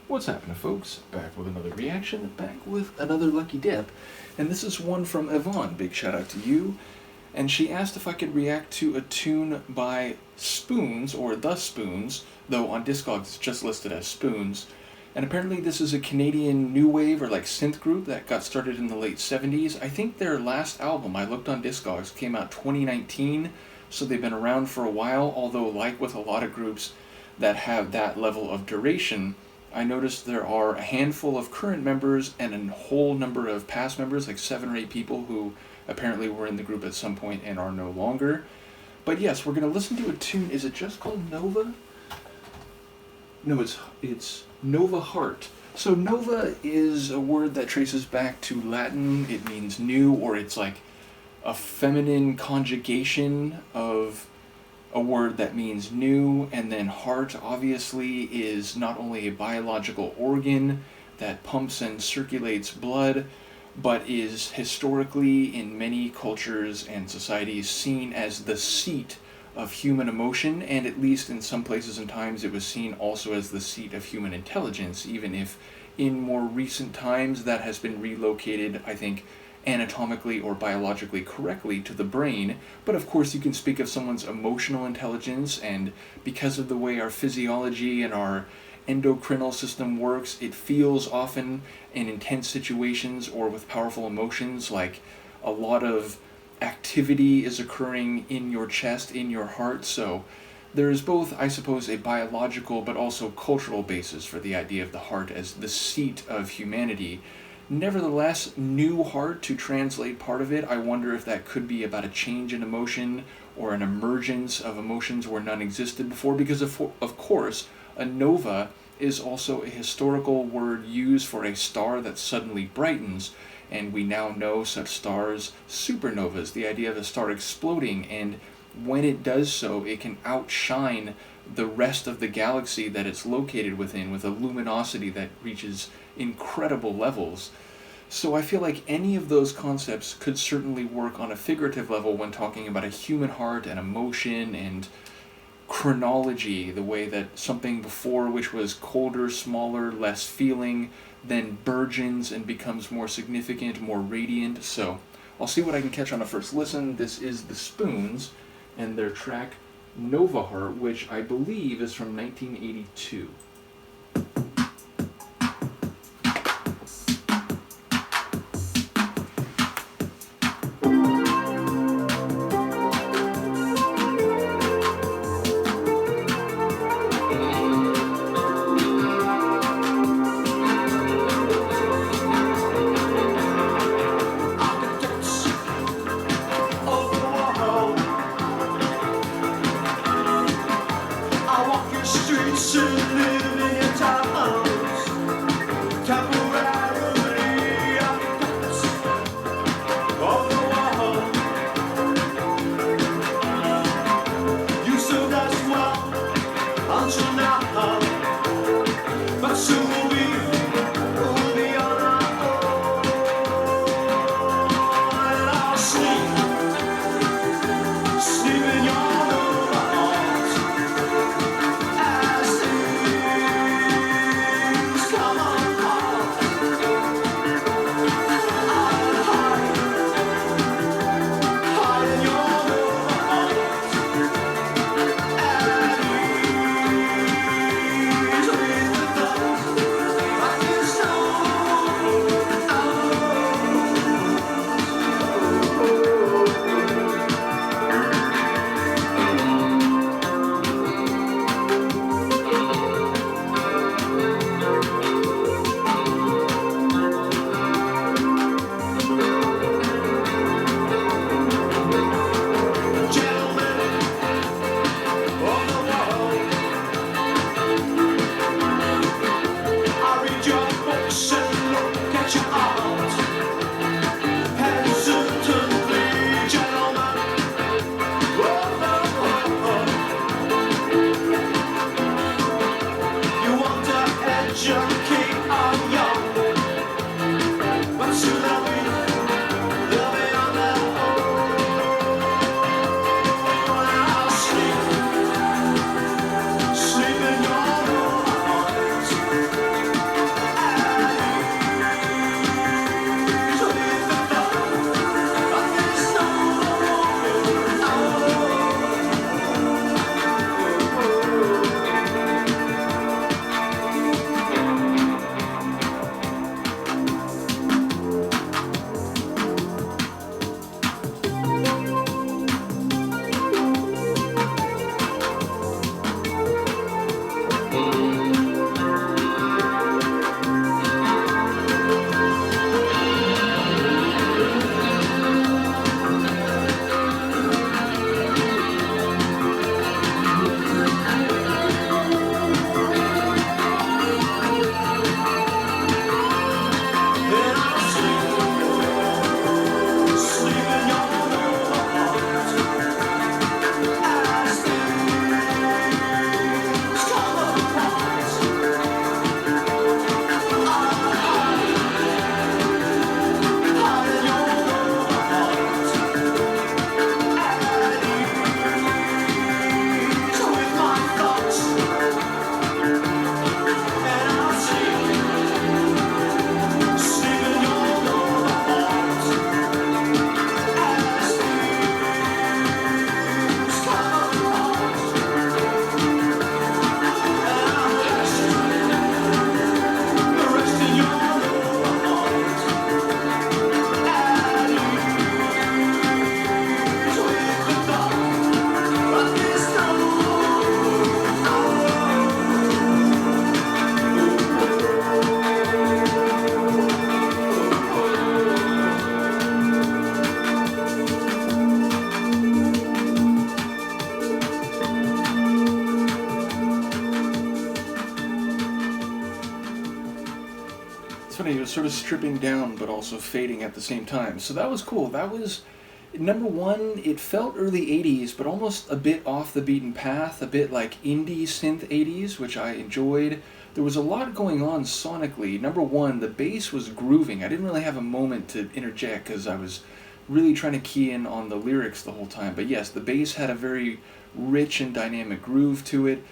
What's happening, folks? Back with another reaction, back with another lucky dip, and this is one from Yvonne. Big shout out to you. And she asked if I could react to a tune by Spoons, or The Spoons, though on Discogs it's just listed as Spoons. And apparently this is a Canadian new wave or like synth group that got started in the late 70s. I think their last album, I looked on Discogs, came out 2019, so they've been around for a while, although like with a lot of groups that have that level of duration, I noticed there are a handful of current members and a whole number of past members, like 7 or 8 people who apparently were in the group at some point and are no longer. But yes, we're going to listen to a tune. Is it just called Nova? No, it's Nova Heart. So Nova is a word that traces back to Latin. It means new, or it's like a feminine conjugation of a word that means new. And then heart obviously is not only a biological organ that pumps and circulates blood, but is historically in many cultures and societies seen as the seat of human emotion, and at least in some places and times it was seen also as the seat of human intelligence, even if in more recent times that has been relocated, I think, anatomically or biologically correctly to the brain. But of course you can speak of someone's emotional intelligence, and because of the way our physiology and our endocrinal system works, it feels often in intense situations or with powerful emotions like a lot of activity is occurring in your chest, in your heart. So there's both, I suppose, a biological but also cultural basis for the idea of the heart as the seat of humanity. Nevertheless, new heart, to translate part of it, I wonder if that could be about a change in emotion or an emergence of emotions where none existed before, because of course a nova is also a historical word used for a star that suddenly brightens, and we now know such stars, supernovas, the idea of a star exploding, and when it does so, it can outshine the rest of the galaxy that it's located within with a luminosity that reaches incredible levels. So I feel like any of those concepts could certainly work on a figurative level when talking about a human heart and emotion and chronology, the way that something before which was colder, smaller, less feeling, then burgeons and becomes more significant, more radiant. So I'll see what I can catch on a first listen. This is The Spoons and their track Nova Heart, which I believe is from 1982. funny, it was sort of stripping down but also fading at the same time. So that was cool. That was number one. It felt early 80s, but almost a bit off the beaten path, a bit like indie synth 80s, which I enjoyed. There was a lot going on sonically. Number one, the bass was grooving. I didn't really have a moment to interject because I was really trying to key in on the lyrics the whole time. But yes, the bass had a very rich and dynamic groove to it.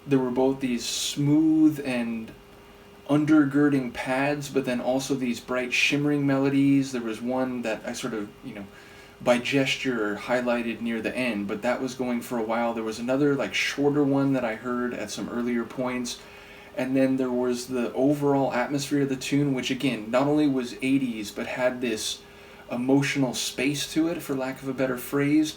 There were both these smooth and undergirding pads, but then also these bright shimmering melodies. There was one that I sort of, by gesture highlighted near the end, but that was going for a while. There was another like shorter one that I heard at some earlier points. And then there was the overall atmosphere of the tune, which again, not only was 80s, but had this emotional space to it, for lack of a better phrase.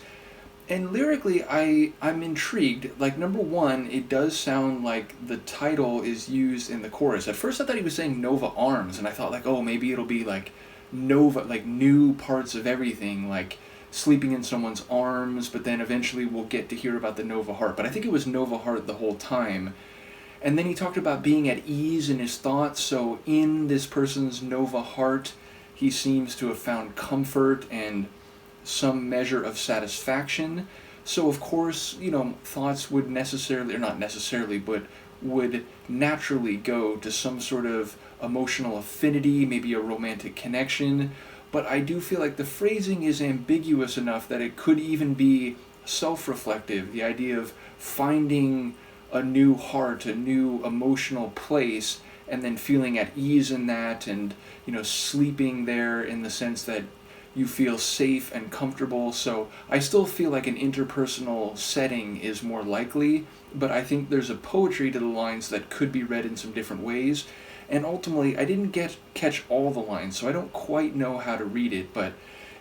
And lyrically, I'm intrigued. Like, number one, it does sound like the title is used in the chorus. At first I thought he was saying Nova Arms, and I thought like, oh, maybe it'll be like Nova, like new parts of everything, like sleeping in someone's arms, but then eventually we'll get to hear about the Nova Heart. But I think it was Nova Heart the whole time. And then he talked about being at ease in his thoughts, so in this person's Nova Heart, he seems to have found comfort and some measure of satisfaction. So of course, thoughts would necessarily, or not necessarily, but would naturally go to some sort of emotional affinity, maybe a romantic connection. But I do feel like the phrasing is ambiguous enough that it could even be self-reflective, the idea of finding a new heart, a new emotional place, and then feeling at ease in that, and sleeping there in the sense that you feel safe and comfortable. So I still feel like an interpersonal setting is more likely, but I think there's a poetry to the lines that could be read in some different ways. And ultimately, I didn't catch all the lines, so I don't quite know how to read it, but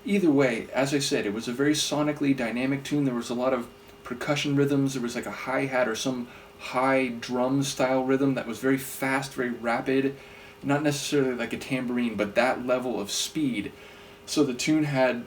either way, as I said, it was a very sonically dynamic tune. There was a lot of percussion rhythms. There was like a hi-hat or some high drum style rhythm that was very fast, very rapid, not necessarily like a tambourine, but that level of speed. So the tune had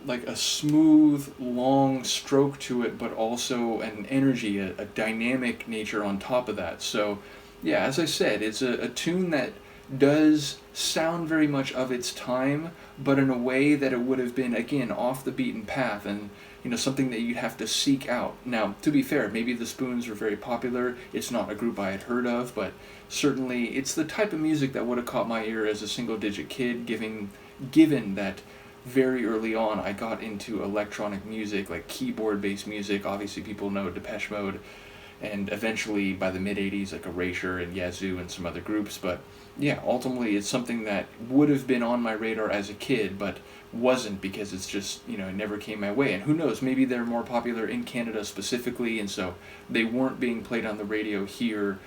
like a smooth, long stroke to it, but also an energy, a dynamic nature on top of that. So yeah, as I said, it's a tune that does sound very much of its time, but in a way that it would have been, again, off the beaten path, and something that you'd have to seek out. Now, to be fair, maybe the Spoons were very popular. It's not a group I had heard of, but certainly it's the type of music that would have caught my ear as a single-digit kid, given that very early on I got into electronic music, like keyboard-based music. Obviously, people know Depeche Mode, and eventually by the mid-'80s, like Erasure and Yazoo and some other groups. But yeah, ultimately it's something that would have been on my radar as a kid, but wasn't, because it's just, it never came my way. And who knows, maybe they're more popular in Canada specifically, and so they weren't being played on the radio here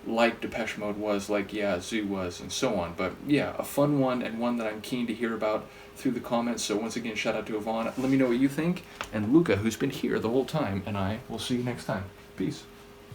like Depeche Mode was, like Yazoo was, and so on. But yeah, a fun one, and one that I'm keen to hear about through the comments. So once again, shout out to Yvonne. Let me know what you think. And Luca, who's been here the whole time, and I will see you next time. Peace.